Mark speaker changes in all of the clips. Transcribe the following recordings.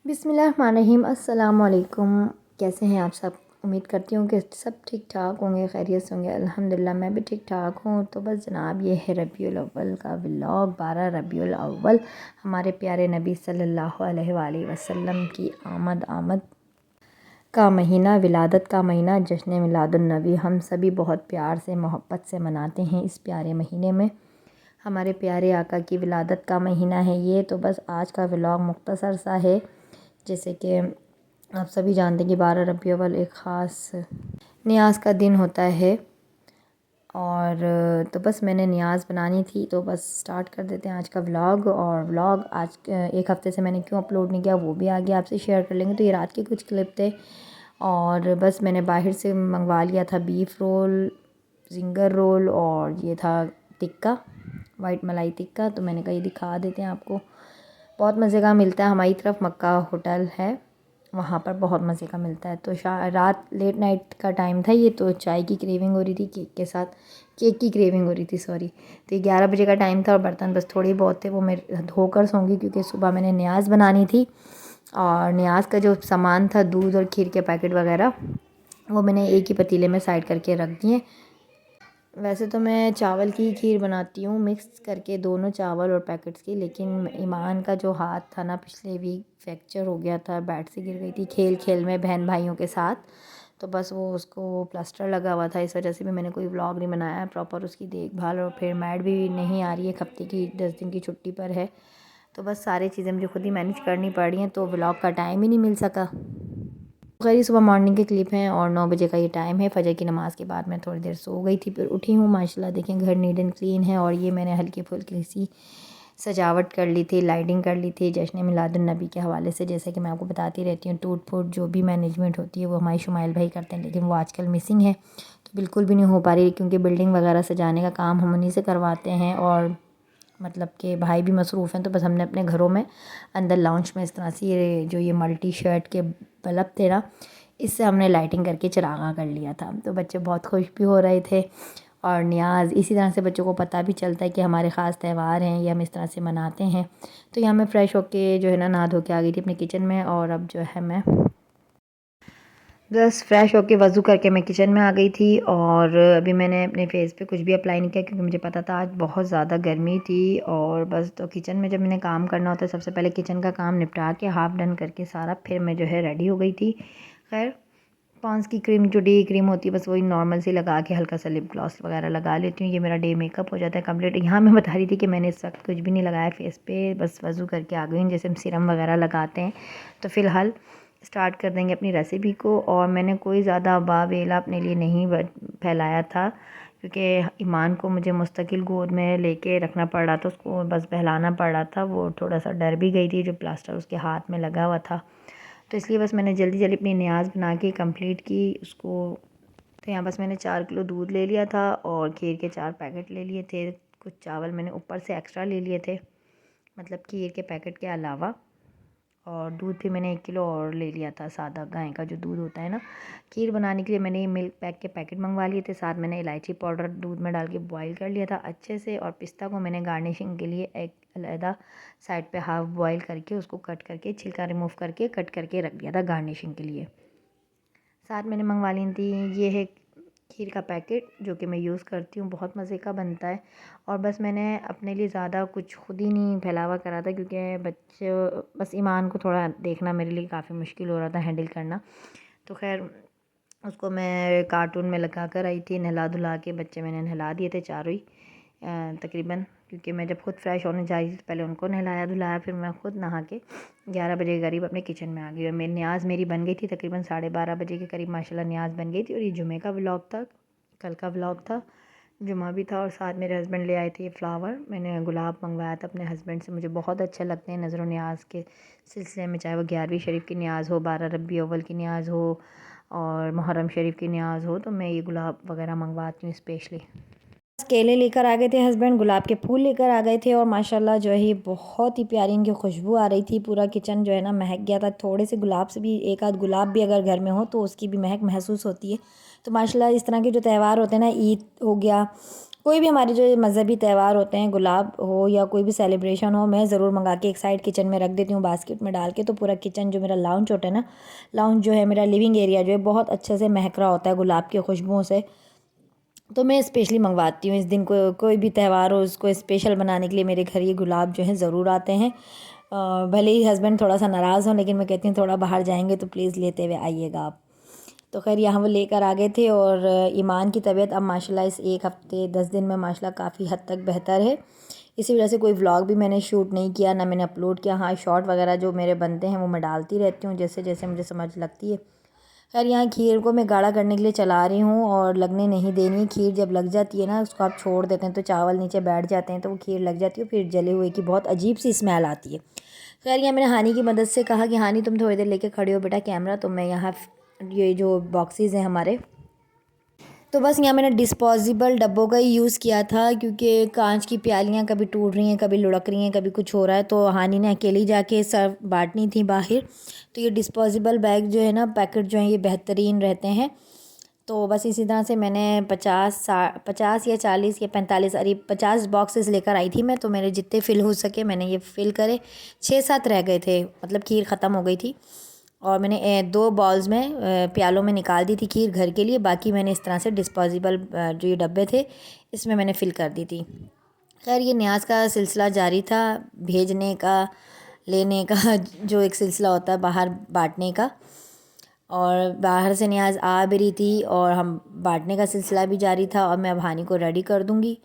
Speaker 1: बिस्मिल्लाहिर्रहमानिर्रहीम। अस्सलाम वालेकुम। कैसे हैं आप सब? उम्मीद करती हूँ कि सब ठीक ठाक होंगे, खैरियत से होंगे। अल्हम्दुलिल्लाह मैं भी ठीक ठाक हूँ। तो बस जनाब, ये है रबीउल अव्वल का व्लॉग। 12 रबीउल अव्वल हमारे प्यारे नबी सल्लल्लाहु अलैहि वसल्लम की आमद का महीना, विलादत का महीना, जश्न मिलादुन्नबी हम सभी बहुत प्यार से मोहब्बत से मनाते हैं। इस प्यारे महीने में हमारे प्यारे आका की विलादत का महीना है ये। तो बस आज का व्लॉग मुख्तसर सा है। जैसे कि आप सभी जानते हैं कि 12 रबीउल अव्वल एक ख़ास नियाज़ का दिन होता है। और तो बस मैंने नियाज़ बनानी थी, तो बस स्टार्ट कर देते हैं आज का व्लॉग। और व्लॉग आज एक हफ़्ते से मैंने क्यों अपलोड नहीं किया वो भी आगे आपसे शेयर कर लेंगे। तो ये रात के कुछ क्लिप थे। और बस मैंने बाहर से मंगवा लिया था बीफ रोल, जिंगर रोल, और ये था टिक्का, वाइट मलाई टिक्का। तो मैंने कहा ये दिखा देते हैं आपको। बहुत मज़े का मिलता है। हमारी तरफ मक्का होटल है, वहाँ पर बहुत मज़े का मिलता है। तो रात लेट नाइट का टाइम था ये, तो चाय की क्रेविंग हो रही थी, केक के साथ केक की क्रेविंग हो रही थी, सॉरी। तो ये 11 बजे का टाइम था और बर्तन बस थोड़े बहुत थे, वो मैं धोकर सोंगी क्योंकि सुबह मैंने नियाज़ बनानी थी। और नियाज़ का जो सामान था, दूध और खीर के पैकेट वगैरह, वो मैंने एक ही पतीले में साइड करके रख दिए। वैसे तो मैं चावल की खीर बनाती हूँ मिक्स करके दोनों चावल और पैकेट्स की, लेकिन ईमान का जो हाथ था ना, पिछले वीक फ्रैक्चर हो गया था, बेड से गिर गई थी खेल खेल में बहन भाइयों के साथ। तो बस वो उसको प्लास्टर लगा हुआ था, इस वजह से भी मैंने कोई व्लॉग नहीं बनाया प्रॉपर उसकी देखभाल। और फिर मैड भी नहीं आ रही है, एक हफ्ते की 10 दिन की छुट्टी पर है। तो बस सारी चीज़ें मुझे खुद ही मैनेज करनी पड़ रही हैं, तो व्लॉग का टाइम ही नहीं मिल सका। गई सुबह मॉर्निंग के क्लिप हैं और 9 बजे का ये टाइम है। फजर की नमाज़ के बाद मैं थोड़ी देर सो गई थी, फिर उठी हूँ। माशाल्लाह देखें, घर नीट एंड क्लीन है। और ये मैंने हल्की फुल्की सी सजावट कर ली थी, लाइटिंग कर ली थी जश्न मिलादुन्नबी के हवाले से। जैसे कि मैं आपको बताती रहती हूँ, टूट फूट जो भी मैनेजमेंट होती है वो हमारे शुमाइल भाई करते हैं, लेकिन वो आजकल मिसिंग है, तो बिल्कुल भी नहीं हो पा रही, क्योंकि बिल्डिंग वगैरह सजाने का काम हम उन्हीं से करवाते हैं। और मतलब कि भाई भी मसरूफ़ हैं, तो बस हमने अपने घरों में अंदर लाउंज में इस तरह से ये जो ये मल्टी शर्ट के बल्ब थे ना, इससे हमने लाइटिंग करके चरागा कर लिया था। तो बच्चे बहुत खुश भी हो रहे थे। और नियाज़ इसी तरह से बच्चों को पता भी चलता है कि हमारे ख़ास त्यौहार हैं, ये हम इस तरह से मनाते हैं। तो यहाँ मैं फ़्रेश होके जो है ना, नहा धो के आ गई थी अपने किचन में। और अब जो है मैं बस फ़्रेश होके वज़ू करके मैं किचन में आ गई थी। और अभी मैंने अपने फ़ेस पे कुछ भी अप्लाई नहीं किया, क्योंकि मुझे पता था आज बहुत ज़्यादा गर्मी थी। और बस तो किचन में जब मैंने काम करना होता है, सबसे पहले किचन का काम निपटा के हाफ़ डन करके सारा, फिर मैं जो है रेडी हो गई थी। खैर, पॉन्ड्स की क्रीम जो डे क्रीम होती है, बस वही नॉर्मल सी लगा के हल्का सा लिप ग्लॉस वगैरह लगा लेती हूँ। ये मेरा डे मेकअप हो जाता है कंप्लीट। यहाँ मैं बता रही थी कि मैंने इस वक्त कुछ भी नहीं लगाया फेस पे, बस वज़ू करके आ गई हूँ। जैसे हम सीरम वगैरह लगाते हैं। तो फ़िलहाल स्टार्ट कर देंगे अपनी रेसिपी को। और मैंने कोई ज़्यादा बावेला अपने लिए नहीं फैलाया था, क्योंकि ईमान को मुझे मुस्तकिल गोद में लेके रखना पड़ रहा था, उसको बस बहलाना पड़ रहा था। वो थोड़ा सा डर भी गई थी, जो प्लास्टर उसके हाथ में लगा हुआ था। तो इसलिए बस मैंने जल्दी जल्दी अपनी नियाज़ बना के कंप्लीट की उसको। तो यहाँ बस मैंने 4 किलो दूध ले लिया था और खीर के 4 पैकेट ले लिए थे। कुछ चावल मैंने ऊपर से एक्स्ट्रा ले लिए थे, मतलब खीर के पैकेट के अलावा। और दूध भी मैंने 1 किलो और ले लिया था, सादा गाय का जो दूध होता है ना। खीर बनाने के लिए मैंने मिल्क पैक के पैकेट मंगवा लिए थे। साथ मैंने इलायची पाउडर दूध में डाल के बॉईल कर लिया था अच्छे से। और पिस्ता को मैंने गार्निशिंग के लिए एक अलहदा साइड पे हाफ़ बॉईल करके उसको कट करके छिलका रिमूव करके कट करके रख दिया था गार्निशिंग के लिए। साथ मैंने मंगवा ली थी, ये है खीर का पैकेट, जो कि मैं यूज़ करती हूँ, बहुत मज़े का बनता है। और बस मैंने अपने लिए ज़्यादा कुछ खुद ही नहीं फैलावा करा था, क्योंकि बच्चे, बस ईमान को थोड़ा देखना मेरे लिए काफ़ी मुश्किल हो रहा था हैंडल करना। तो खैर, उसको मैं कार्टून में लगा कर आई थी, नहला धुला के। बच्चे मैंने नहला दिए थे चारों ही तकरीबन, क्योंकि मैं जब खुद फ्रेश होने जा रही थी, पहले उनको नहलाया धुलाया, फिर मैं खुद नहा के 11 बजे के करीब अपने किचन में आ गई। और मेरी नियाज़ मेरी बन गई थी तकरीबन 12:30 बजे के करीब, माशाल्लाह नियाज़ बन गई थी। और ये जुमे का व्लॉग था, कल का व्लॉग था, जुमा भी था। और साथ मेरे हस्बैंड ले आए थे ये फ्लावर, मैंने गुलाब मंगवाया था अपने हस्बैंड से, मुझे बहुत अच्छे लगते हैं नज़र नियाज़ के सिलसिले में, चाहे वो 11वीं शरीफ की नियाज़ हो, 12 रबीउल अव्वल की नियाज़ हो, और मुहर्रम शरीफ की नियाज़ हो। तो मैं ये गुलाब वगैरह मंगवाती हूँ स्पेशली। केले लेकर आ गए थे हस्बैंड, गुलाब के फूल लेकर आ गए थे। और माशाल्लाह जो है ये बहुत ही प्यारी इनकी खुशबू आ रही थी, पूरा किचन जो है ना महक गया था। थोड़े से गुलाब से भी, एक आध गुलाब भी अगर घर में हो तो उसकी भी महक महसूस होती है। तो माशाल्लाह इस तरह के जो त्यौहार होते हैं ना, ईद हो गया कोई भी हमारे जो मज़हबी त्यौहार होते हैं, गुलाब हो या कोई भी सेलिब्रेशन हो, मैं ज़रूर मंगा के एक साइड किचन में रख देती हूँ बास्केट में डाल के। तो पूरा किचन जो मेरा लाउंज होता है ना, लाउंज जो है मेरा लिविंग एरिया जो है बहुत अच्छे से महक रहा होता है गुलाब की खुशबुओं से। तो मैं स्पेशली मंगवाती हूँ इस दिन कोई भी त्यौहार हो उसको स्पेशल बनाने के लिए मेरे घर ये गुलाब जो हैं ज़रूर आते हैं। भले ही हस्बैंड थोड़ा सा नाराज़ हो, लेकिन मैं कहती हूँ थोड़ा बाहर जाएंगे तो प्लीज़ लेते हुए आइएगा आप। तो खैर यहाँ वो लेकर आ गए थे। और ईमान की तबीयत अब माशाल्लाह इस 1 हफ़्ते 10 दिन में माशाल्लाह काफ़ी हद तक बेहतर है। इसी वजह से कोई व्लॉग भी मैंने शूट नहीं किया, ना मैंने अपलोड किया। हाँ, शॉर्ट वगैरह जो मेरे बनते हैं वो मैं डालती रहती हूँ जैसे जैसे मुझे समझ लगती है। खैर यहाँ खीर को मैं गाढ़ा करने के लिए चला रही हूँ और लगने नहीं देनी। खीर जब लग जाती है ना, उसको आप छोड़ देते हैं तो चावल नीचे बैठ जाते हैं, तो वो खीर लग जाती है, फिर जले हुए की बहुत अजीब सी स्मेल आती है। खैर यहाँ मैंने हानी की मदद से कहा कि हानी तुम थोड़ी देर लेके खड़े हो बेटा कैमरा। तो मैं यहाँ ये जो बॉक्सेस हैं हमारे, तो बस यहाँ मैंने डिस्पोजेबल डब्बों का ही यूज़ किया था, क्योंकि कांच की प्यालियाँ कभी टूट रही हैं, कभी लुढ़क रही हैं, कभी कुछ हो रहा है। तो हानि ने अकेली जाके सर्व बांटनी थी बाहर। तो ये डिस्पोजेबल बैग जो है ना, पैकेट जो हैं ये बेहतरीन रहते हैं। तो बस इसी तरह से मैंने 50 या 40 या 45 अरे 50 बॉक्सेस लेकर आई थी मैं। तो मेरे जितने फ़िल हो सके मैंने ये फ़िल करे। 6-7 रह गए थे, मतलब खीर ख़त्म हो गई थी। और मैंने 2 बॉल्स में प्यालों में निकाल दी थी खीर घर के लिए। बाकी मैंने इस तरह से डिस्पोजेबल जो ये डब्बे थे इसमें मैंने फ़िल कर दी थी। खैर ये न्याज़ का सिलसिला जारी था, भेजने का, लेने का जो एक सिलसिला होता है बाहर बांटने का। और बाहर से न्याज़ आ भी रही थी और हम बांटने का सिलसिला भी जारी था। और मैं अब हानी को रेडी कर दूँगी।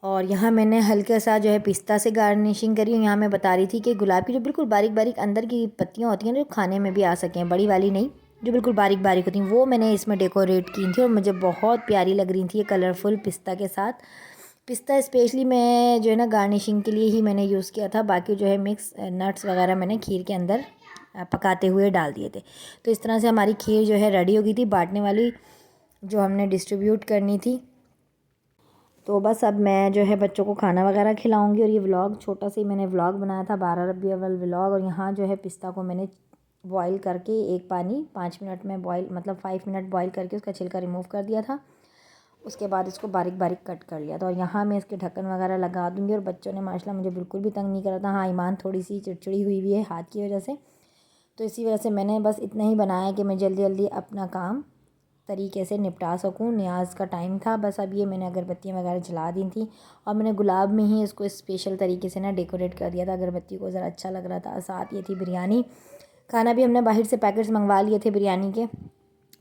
Speaker 1: और यहाँ मैंने हल्का सा जो है पिस्ता से गार्निशिंग करी। यहाँ मैं बता रही थी कि गुलाब की जो बिल्कुल बारीक बारीक अंदर की पत्तियाँ होती हैं ना, जो खाने में भी आ सकें, बड़ी वाली नहीं, जो बिल्कुल बारीक बारीक होती हैं, वो मैंने इसमें डेकोरेट की थी और मुझे बहुत प्यारी लग रही थी ये कलरफुल पिस्ता के साथ। पिस्ता स्पेशली मैं जो है ना गार्निशिंग के लिए ही मैंने यूज़ किया था। बाकी जो है मिक्स नट्स वगैरह मैंने खीर के अंदर पकाते हुए डाल दिए थे। तो इस तरह से हमारी खीर जो है रेडी हो गई थी बांटने वाली, जो हमने डिस्ट्रीब्यूट करनी थी। तो बस अब मैं जो है बच्चों को खाना वगैरह खिलाऊंगी। और ये व्लॉग छोटा सा ही मैंने व्लॉग बनाया था, 12 रबी अव्वल व्लॉग। और यहाँ जो है पिस्ता को मैंने बॉईल करके एक पानी 5 मिनट में बॉईल, मतलब 5 मिनट बॉईल करके उसका छिलका रिमूव कर दिया था। उसके बाद इसको बारीक बारीक कट कर लिया था। और यहाँ मैं इसके ढक्कन वगैरह लगा दूँगी। और बच्चों ने माशाल्लाह मुझे बिल्कुल भी तंग नहीं करा था। हाँ, ईमान थोड़ी सी चिड़चिड़ी हुई है हाथ की वजह से। तो इसी वजह से मैंने बस इतना ही बनाया कि मैं जल्दी जल्दी अपना काम तरीके से निपटा सकूं। न्याज़ का टाइम था बस। अब ये मैंने अगरबत्तियाँ वगैरह जला दी थी और मैंने गुलाब में ही इसको स्पेशल तरीके से ना डेकोरेट कर दिया था। अगरबत्ती को ज़रा अच्छा लग रहा था। साथ ये थी बिरयानी। खाना भी हमने बाहर से पैकेट्स मंगवा लिए थे बिरयानी के,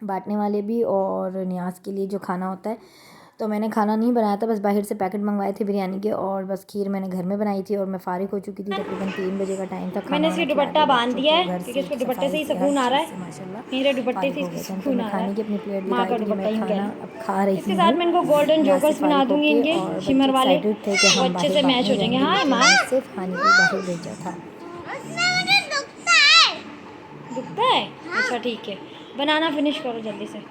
Speaker 1: बांटने वाले भी और न्याज़ के लिए जो खाना होता है। तो मैंने खाना नहीं बनाया था, बस बाहर से पैकेट मंगवाए थे बिरयानी के। और बस खीर मैंने घर में बनाई थी और मैं फ़ारिग हो चुकी थी। तकरीबन 3 बजे का टाइम था।
Speaker 2: मैंने
Speaker 1: खाना
Speaker 2: इसके
Speaker 1: वाना खिला
Speaker 2: दुपट्टा
Speaker 1: दिया
Speaker 2: बांध
Speaker 1: बच्चों
Speaker 2: दिया
Speaker 1: को,
Speaker 2: है
Speaker 1: घर
Speaker 2: क्योंकि
Speaker 1: से
Speaker 2: इसको दुपट्टे से
Speaker 1: सफाई
Speaker 2: ही
Speaker 1: से, हर
Speaker 2: सुकून आ रहा
Speaker 1: चीज़ से
Speaker 2: है।
Speaker 1: माशाल्लाह
Speaker 2: मेरे दुपट्टे से
Speaker 1: फ़ारिग
Speaker 2: ही
Speaker 1: हो
Speaker 2: इसको
Speaker 1: गए थे। तो
Speaker 2: सुकून
Speaker 1: मैं
Speaker 2: आ रहा
Speaker 1: खाने की अपनी
Speaker 2: है।
Speaker 1: प्लेट
Speaker 2: माँ
Speaker 1: दिखा
Speaker 2: का
Speaker 1: रही थी कि
Speaker 2: दुपट्टा
Speaker 1: मैं
Speaker 2: यूँ कह
Speaker 1: खाना
Speaker 2: लो।
Speaker 1: अब खा रही
Speaker 2: इसके साथ
Speaker 1: हूँ
Speaker 2: मैं इनको गोल्डन
Speaker 1: यहाँ से
Speaker 2: जोकर्स बना
Speaker 1: फ़ारिग
Speaker 2: दूँगी,
Speaker 1: होके।
Speaker 2: इनके
Speaker 1: और बच्चे
Speaker 2: शिमर वाले।
Speaker 1: एक्साइटेड थे कि
Speaker 2: वो
Speaker 1: हम
Speaker 2: अच्छे
Speaker 1: बाहर
Speaker 2: से मैच
Speaker 1: बांटने
Speaker 2: हो जाएंगे।
Speaker 1: जाएंगे,
Speaker 2: हाँ
Speaker 1: लेकिन
Speaker 2: माँ,
Speaker 1: मैंने सिर्फ हानि को बाहर भेजा था।
Speaker 2: दुखता है। अच्छा ठीक है, बनाना फिनिश करो जल्दी से।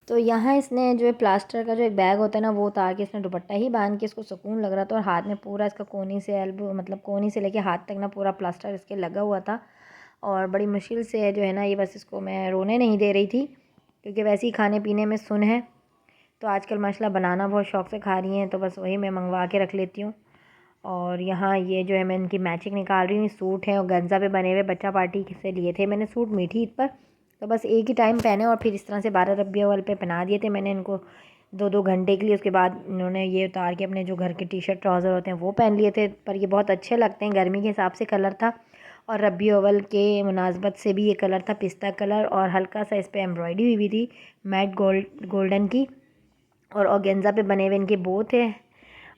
Speaker 1: तो यहाँ इसने जो है प्लास्टर का जो एक बैग होता है ना, वो उतार के इसने दुपट्टा ही बांध के इसको सुकून लग रहा था। और हाथ में पूरा इसका कोनी से एल्बो, मतलब कोनी से लेके हाथ तक ना पूरा प्लास्टर इसके लगा हुआ था। और बड़ी मुश्किल से जो है ना ये बस इसको मैं रोने नहीं दे रही थी, क्योंकि वैसे ही खाने पीने में सुन है। तो आजकल माशाल्लाह बनाना बहुत शौक़ से खा रही हैं, तो बस वही मैं मंगवा के रख लेती हूँ। और यहाँ ये जो है मैं इनकी मैचिंग निकाल रही हूँ। सूट है और गंजा पे बने हुए, बच्चा पार्टी से लिए थे मैंने सूट मीठी ईद पर। तो बस एक ही टाइम पहने और फिर इस तरह से 12 रबिया अव्वल पे पहना दिए थे मैंने इनको 2-2 घंटे के लिए। उसके बाद इन्होंने ये उतार के अपने जो घर के टी शर्ट ट्राउज़र होते हैं वो पहन लिए थे। पर ये बहुत अच्छे लगते हैं, गर्मी के हिसाब से कलर था। और रबिया अव्वल के मुनासबत से भी ये कलर था, पिस्ता कलर। और हल्का सा इस पर एम्ब्रॉयडरी हुई थी मैट गोल्डन की। और ऑर्गेन्जा पे बने हुए इनके बो थे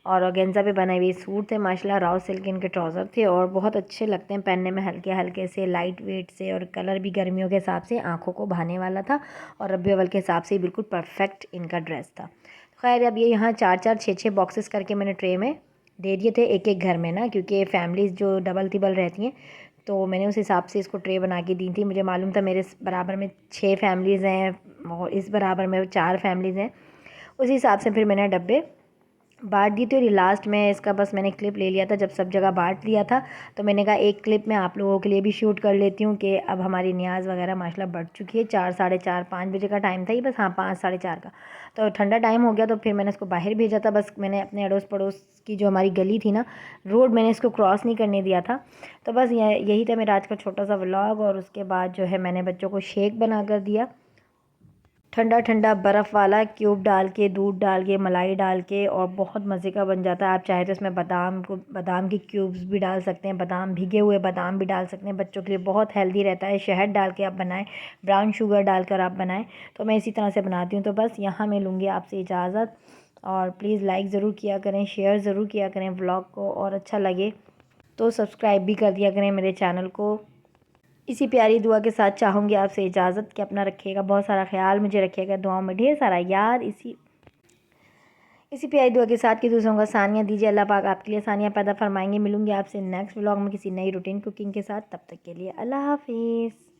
Speaker 1: और ऑर्गेन्जा पे बने हुए सूट थे। माशाल्लाह राव सिल्क इनके ट्राउज़र थे और बहुत अच्छे लगते हैं पहनने में, हल्के हल्के से, लाइट वेट से। और कलर भी गर्मियों के हिसाब से आँखों को भाने वाला था और रबी अव्वल के हिसाब से बिल्कुल परफेक्ट इनका ड्रेस था। खैर अब ये यहाँ 4-4 6-6 बॉक्सेस करके मैंने ट्रे में दे दिए थे, एक एक घर में ना, क्योंकि फैमिलीज़ जो डबल तिबल रहती हैं तो मैंने उस हिसाब से इसको ट्रे बना के दी थी। मुझे मालूम था मेरे बराबर में 6 फैमिलीज़ हैं और इस बराबर में 4 फैमिलीज़ हैं। उसी हिसाब से फिर मैंने डब्बे बांट दी थी और ये लास्ट में इसका बस मैंने क्लिप ले लिया था जब सब जगह बांट लिया था। तो मैंने कहा एक क्लिप मैं आप लोगों के लिए भी शूट कर लेती हूँ कि अब हमारी न्याज़ वगैरह माशाल्लाह बढ़ चुकी है। 4 साढ़े 4 5 बजे का टाइम था ये, बस हाँ 5 साढ़े 4 का। तो ठंडा टाइम हो गया तो फिर मैंने इसको बाहर भेजा था। बस मैंने अपने अड़ोस पड़ोस की जो हमारी गली थी ना, रोड, मैंने इसको क्रॉस नहीं करने दिया था। तो बस यही था मेरा आज का छोटा सा व्लॉग। और उसके बाद जो है मैंने बच्चों को शेक बना कर दिया, ठंडा ठंडा बर्फ़ वाला, क्यूब डाल के, दूध डाल के, मलाई डाल के, और बहुत मज़े का बन जाता है। आप चाहे तो इसमें बादाम की क्यूब्स भी डाल सकते हैं, बादाम भीगे हुए बादाम भी डाल सकते हैं। बच्चों के लिए बहुत हेल्दी रहता है। शहद डाल के आप बनाएं, ब्राउन शुगर डालकर आप बनाएं। तो मैं इसी तरह से बनाती हूँ। तो बस यहाँ मैं लूँगी आपसे इजाज़त। और प्लीज़ लाइक ज़रूर किया करें, शेयर ज़रूर किया करें व्लॉग को, और अच्छा लगे तो सब्सक्राइब भी कर दिया करें मेरे चैनल को। इसी प्यारी दुआ के साथ चाहूँगी आपसे इजाज़त कि अपना रखिएगा बहुत सारा ख्याल, मुझे रखिएगा दुआओं में ढेर सारा याद। इसी प्यारी दुआ के साथ कि दूसरों को आसानियाँ दीजिए। अल्लाह पाक आपके लिए आसानियाँ पैदा फरमाएंगे। मिलूंगी आपसे नेक्स्ट व्लॉग में किसी नई रूटीन कुकिंग के साथ। तब तक के लिए अल्लाह हाफिज़।